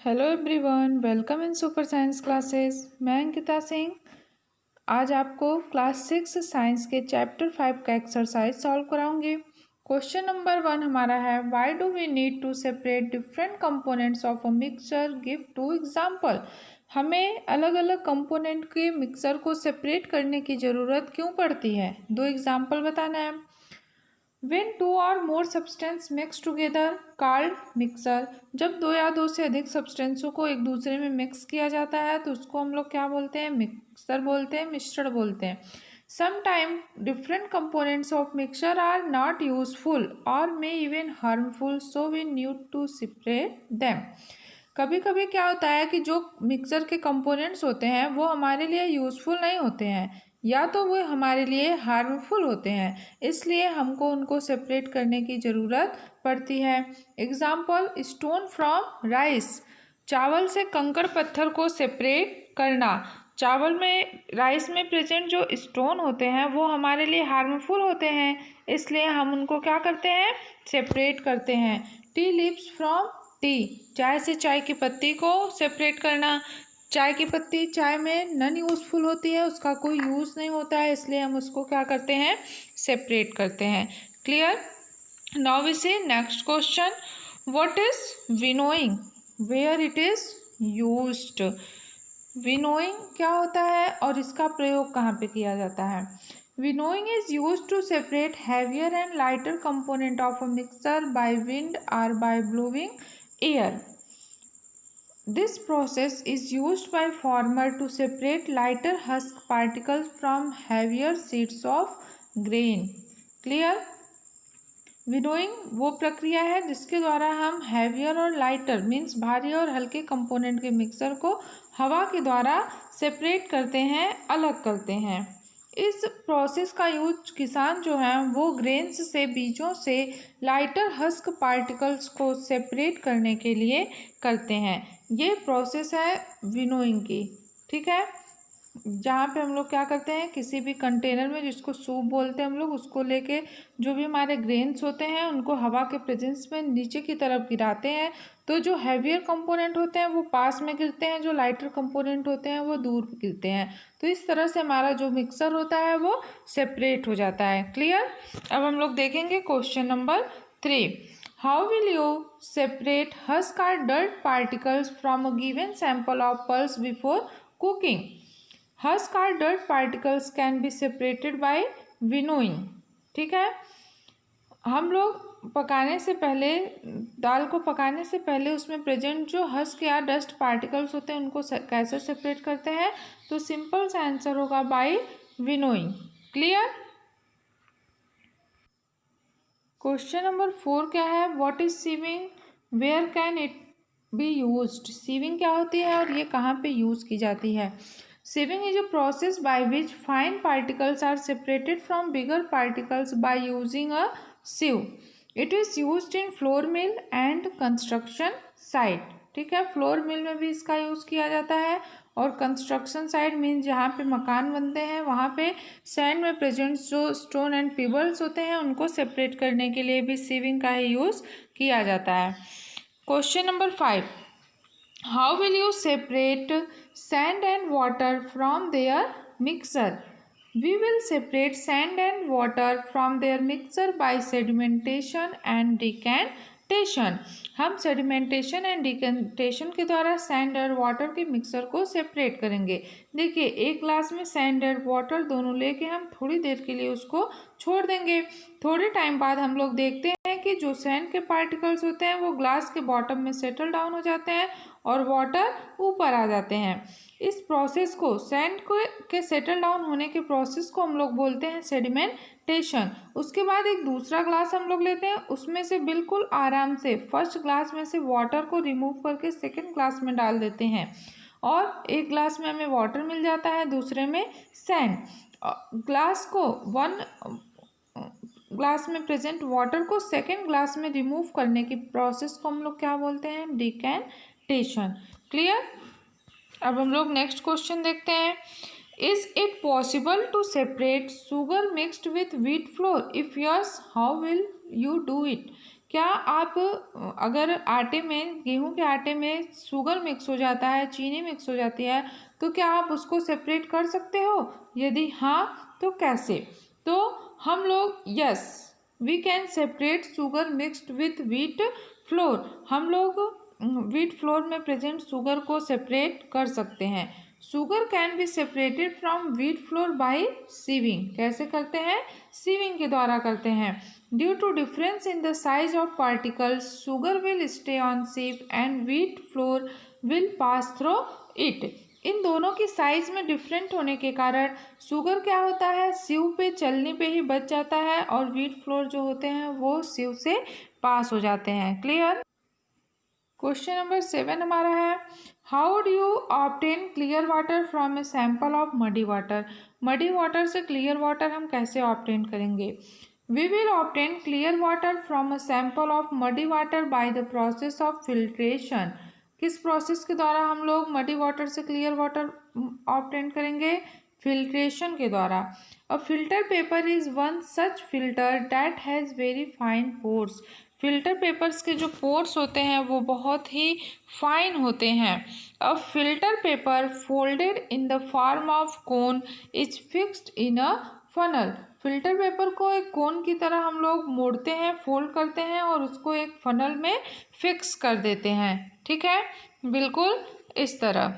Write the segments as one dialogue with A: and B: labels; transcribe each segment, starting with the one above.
A: Hello everyone, welcome in super science classes. मैं अंकिता सिंह आज आपको क्लास 6 साइंस के चैप्टर 5 का एक्सरसाइज सॉल्व कराऊंगी। क्वेश्चन नंबर 1 हमारा है, why do we need to separate different components of a mixture, give 2 example. हमें अलग अलग कंपोनेंट के मिक्सर को सेपरेट करने की ज़रूरत क्यों पड़ती है? 2 एग्जांपल बताना है। When two or more substance mix together called mixer, जब दो या दो से अधिक सब्सटेंसों को एक दूसरे में मिक्स किया जाता है तो उसको हम लोग क्या बोलते हैं? मिक्सर बोलते हैं, मिश्रण बोलते हैं। Sometimes different components of mixture are not useful or may even harmful, so we need to separate them. कभी कभी क्या होता है कि जो मिक्सर के कंपोनेंट्स होते हैं वो हमारे लिए यूज़फुल नहीं होते हैं या तो वो हमारे लिए हार्मफुल होते हैं, इसलिए हमको उनको सेपरेट करने की ज़रूरत पड़ती है। एग्जाम्पल, स्टोन फ्रॉम राइस, चावल से कंकड़ पत्थर को सेपरेट करना। चावल में, राइस में प्रेजेंट जो स्टोन होते हैं वो हमारे लिए हार्मफुल होते हैं, इसलिए हम उनको क्या करते हैं? सेपरेट करते हैं। टी लीव्स फ्रॉम टी, चाय से चाय की पत्ती को सेपरेट करना। चाय की पत्ती चाय में नॉन यूज़फुल होती है, उसका कोई यूज़ नहीं होता है, इसलिए हम उसको क्या करते हैं? सेपरेट करते हैं। Clear? Now we see next question, what is winnowing, where it is used. Winnowing क्या होता है और इसका प्रयोग कहाँ पे किया जाता है? Winnowing is used to separate heavier and lighter component of a mixture by wind और by blowing air. This process is used by farmer to separate lighter husk particles from heavier seeds of grain. Clear? Winnowing वो प्रक्रिया है जिसके द्वारा हम heavier और lighter means भारी और हल्के कंपोनेंट के मिक्सर को हवा के द्वारा सेपरेट करते हैं, अलग करते हैं। इस प्रोसेस का यूज किसान जो हैं वो ग्रेन्स से, बीजों से लाइटर हस्क पार्टिकल्स को सेपरेट करने के लिए करते हैं। ये प्रोसेस है विनोइंग की, ठीक है। जहाँ पे हम लोग क्या करते हैं, किसी भी कंटेनर में, जिसको सूप बोलते हैं हम लोग, उसको लेके जो भी हमारे ग्रेन्स होते हैं उनको हवा के प्रेजेंस में नीचे की तरफ गिराते हैं, तो जो हैवियर कंपोनेंट होते हैं वो पास में गिरते हैं, जो लाइटर कंपोनेंट होते हैं वो दूर गिरते हैं। तो इस तरह से हमारा जो मिक्सर होता है वो सेपरेट हो जाता है। क्लियर? अब हम लोग देखेंगे question number 3, how will you separate husk और dirt particles from a given sample of pulse before cooking. Husk और dirt particles can be separated by winnowing. ठीक है, हम लोग पकाने से पहले, दाल को पकाने से पहले उसमें प्रेजेंट जो हस्क या डस्ट पार्टिकल्स होते हैं उनको कैसे सेपरेट करते हैं? तो सिंपल सा आंसर होगा by winnowing. Clear? Question number 4 क्या है, what is sieving, where can it be used. Sieving क्या होती है और ये कहाँ पे यूज की जाती है? Sieving is a process by which fine particles are separated from bigger particles by using a sieve. It is used in flour mill and construction site. ठीक है, फ्लोर मिल में भी इसका यूज़ किया जाता है और कंस्ट्रक्शन साइट मीन्स जहाँ पे मकान बनते हैं वहाँ पे सैंड में प्रेजेंट जो स्टोन एंड पिबल्स होते हैं उनको सेपरेट करने के लिए भी सीविंग का ही यूज़ किया जाता है। Question number 5, how will you separate sand and water from their mixture? We will separate sand and water from their mixture by sedimentation and decantation. हम सेडिमेंटेशन एंड डिकेंटेशन के द्वारा सैंड और water के mixer को separate करेंगे। देखिए, एक glass में सैंड और वाटर दोनों लेके हम थोड़ी देर के लिए उसको छोड़ देंगे। थोड़े टाइम बाद हम लोग देखते हैं कि जो सैंड के पार्टिकल्स होते हैं वो ग्लास के बॉटम में सेटल डाउन हो जाते हैं और वाटर ऊपर आ जाते हैं। इस प्रोसेस को, सैंड के सेटल डाउन होने के प्रोसेस को हम लोग बोलते हैं सेडिमेंटेशन। उसके बाद एक दूसरा ग्लास हम लोग लेते हैं, उसमें से बिल्कुल आराम से फर्स्ट ग्लास में से वाटर को रिमूव करके सेकंड ग्लास में डाल देते हैं और एक ग्लास में हमें वाटर मिल जाता है, दूसरे में सैंड। ग्लास को, वन ग्लास में प्रेजेंट वाटर को सेकेंड ग्लास में रिमूव करने की प्रोसेस को हम लोग क्या बोलते हैं? डिकेंटेशन। क्लियर? अब हम लोग नेक्स्ट क्वेश्चन देखते हैं, is it possible to separate sugar mixed with wheat flour, if yes how will you do it. क्या आप अगर आटे में, गेहूं के आटे में शुगर मिक्स हो जाता है, चीनी मिक्स हो जाती है, तो क्या आप उसको सेपरेट कर सकते हो? यदि हाँ तो कैसे? तो हम लोग yes, we can separate sugar mixed with wheat flour. हम लोग व्हीट फ्लोर में प्रेजेंट शुगर को सेपरेट कर सकते हैं। Sugar can be separated from wheat flour by sieving. कैसे करते हैं? सीविंग के द्वारा करते हैं। Due to difference in the size of particles sugar will stay on sieve and wheat flour will pass through it. इन दोनों की साइज में डिफरेंट होने के कारण शुगर क्या होता है, सिव पे चलने पे ही बच जाता है, और व्हीट फ्लोर जो होते हैं वो सिव से पास हो जाते हैं। क्लियर? क्वेश्चन नंबर 7 हमारा है, how do you obtain clear water from a sample of muddy water. Muddy water से क्लियर वाटर हम कैसे ऑब्टेन करेंगे? We will obtain clear water from a sample of muddy water by the process of filtration. किस process के द्वारा हम लोग muddy water से क्लियर वाटर ऑब्टेन करेंगे? फिल्ट्रेशन के द्वारा। A filter paper is one such filter that has very fine pores. Filter papers के जो पोर्स होते हैं वो बहुत ही फाइन होते हैं। अ filter paper folded in the form of cone is fixed in a funnel. Filter paper को एक कोन की तरह हम लोग मोड़ते हैं, फोल्ड करते हैं और उसको एक फनल में फिक्स कर देते हैं। ठीक है, बिल्कुल इस तरह।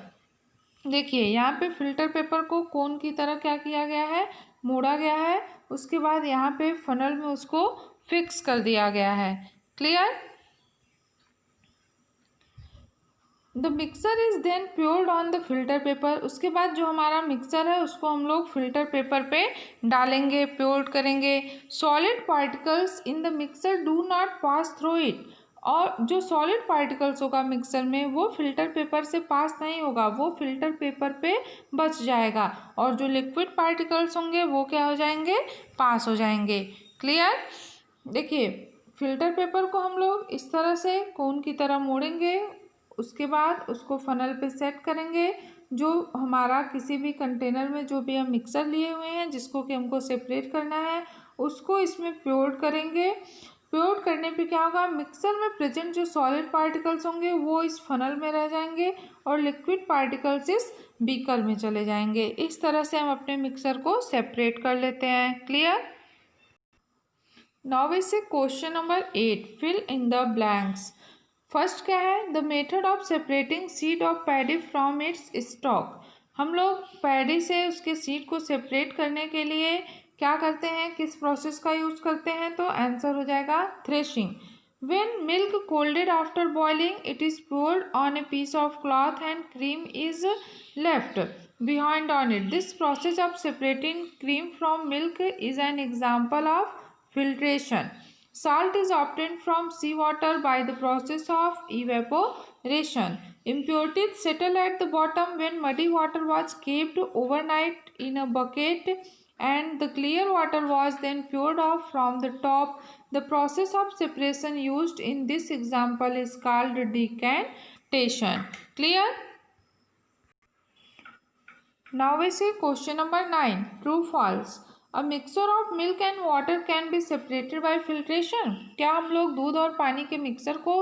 A: देखिए यहाँ पे फिल्टर पेपर को कोन की तरह क्या किया गया है, मोड़ा गया है। उसके बाद यहाँ पे फनल में उसको फिक्स कर दिया गया है। Clear? The mixture is then poured on the filter paper. उसके बाद जो हमारा मिक्सर है उसको हम लोग फिल्टर पेपर पे डालेंगे, प्योर्ड करेंगे। Solid particles in the mixer do not pass through it. और जो सॉलिड पार्टिकल्स होगा मिक्सर में वो फिल्टर पेपर से पास नहीं होगा, वो फिल्टर पेपर पे बच जाएगा, और जो लिक्विड पार्टिकल्स होंगे वो क्या हो जाएंगे, पास हो जाएंगे। क्लियर? देखिए फिल्टर पेपर को हम लोग इस तरह से कोन की तरह मोड़ेंगे, उसके बाद उसको फनल पे सेट करेंगे। जो हमारा किसी भी कंटेनर में जो भी हम मिक्सर लिए हुए हैं जिसको कि हमको सेपरेट करना है उसको इसमें प्योर्ड करेंगे। प्योर्ड करने पे क्या होगा, मिक्सर में प्रेजेंट जो सॉलिड पार्टिकल्स होंगे वो इस फनल में रह जाएंगे और लिक्विड पार्टिकल्स इस बीकर में चले जाएंगे। इस तरह से हम अपने मिक्सर को सेपरेट कर लेते हैं। Clear? Now we see question number 8, fill in the blanks. First क्या है, the method of separating seed of paddy from its stalk. हम लोग पैडी से उसके सीड को सेपरेट करने के लिए क्या करते हैं, किस प्रोसेस का यूज़ करते हैं? तो आंसर हो जाएगा threshing. When milk colded after boiling, it is poured on a piece of cloth and cream is left behind on it. This process of separating cream from milk is an example of filtration. Salt is obtained from seawater by the process of evaporation. Impurities settle at the bottom when muddy water was kept overnight in a bucket and the clear water was then poured off from the top. The process of separation used in this example is called decantation. Clear? Now we see question number 9. True, false. A mixture of milk and water can be separated by filtration. क्या हम लोग दूध और पानी के mixer को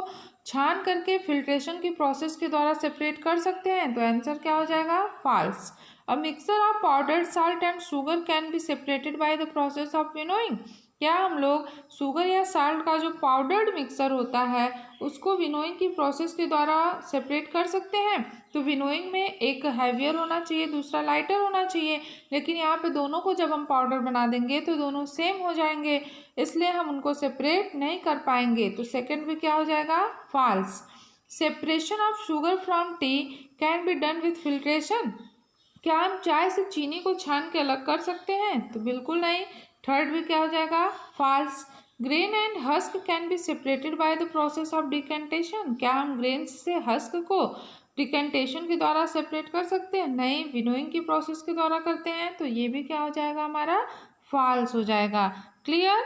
A: छान करके फिल्ट्रेशन की प्रोसेस के द्वारा सेपरेट कर सकते हैं? तो आंसर क्या हो जाएगा, false. A mixture of powdered salt and sugar can be separated by the process of winnowing. क्या हम लोग शुगर या साल्ट का जो पाउडर्ड मिक्सर होता है उसको विनोइंग की प्रोसेस के द्वारा सेपरेट कर सकते हैं? तो विनोइंग में एक हैवियर होना चाहिए, दूसरा लाइटर होना चाहिए, लेकिन यहाँ पे दोनों को जब हम पाउडर बना देंगे तो दोनों सेम हो जाएंगे, इसलिए हम उनको सेपरेट नहीं कर पाएंगे। तो सेकंड में क्या हो जाएगा, false. Separation of sugar from tea can be done with filtration. क्या हम चाय से चीनी को छान के अलग कर सकते हैं? तो बिल्कुल नहीं। थर्ड भी क्या हो जाएगा, false. Grain and husk can be separated by the process of decantation. क्या हम ग्रेन्स से हस्क को डिकेंटेशन के द्वारा सेपरेट कर सकते हैं? नहीं, विनोइंग की प्रोसेस के द्वारा करते हैं, तो ये भी क्या हो जाएगा, हमारा फॉल्स हो जाएगा। Clear?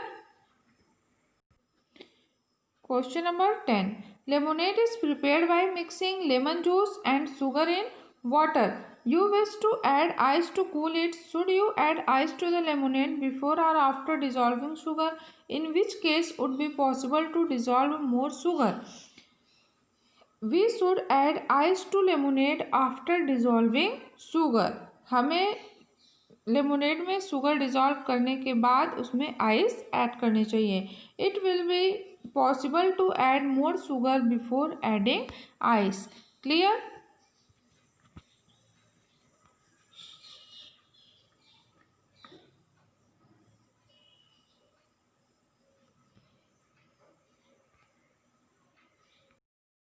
A: Question number 10. Lemonade is prepared by mixing lemon juice and sugar in water. You wish to add ice to cool it. Should you add ice to the lemonade before or after dissolving sugar? In which case would be possible to dissolve more sugar? We should add ice to lemonade after dissolving sugar. हमें lemonade में sugar dissolve करने के बाद उसमें ice add करनी चाहिए. It will be possible to add more sugar before adding ice. Clear?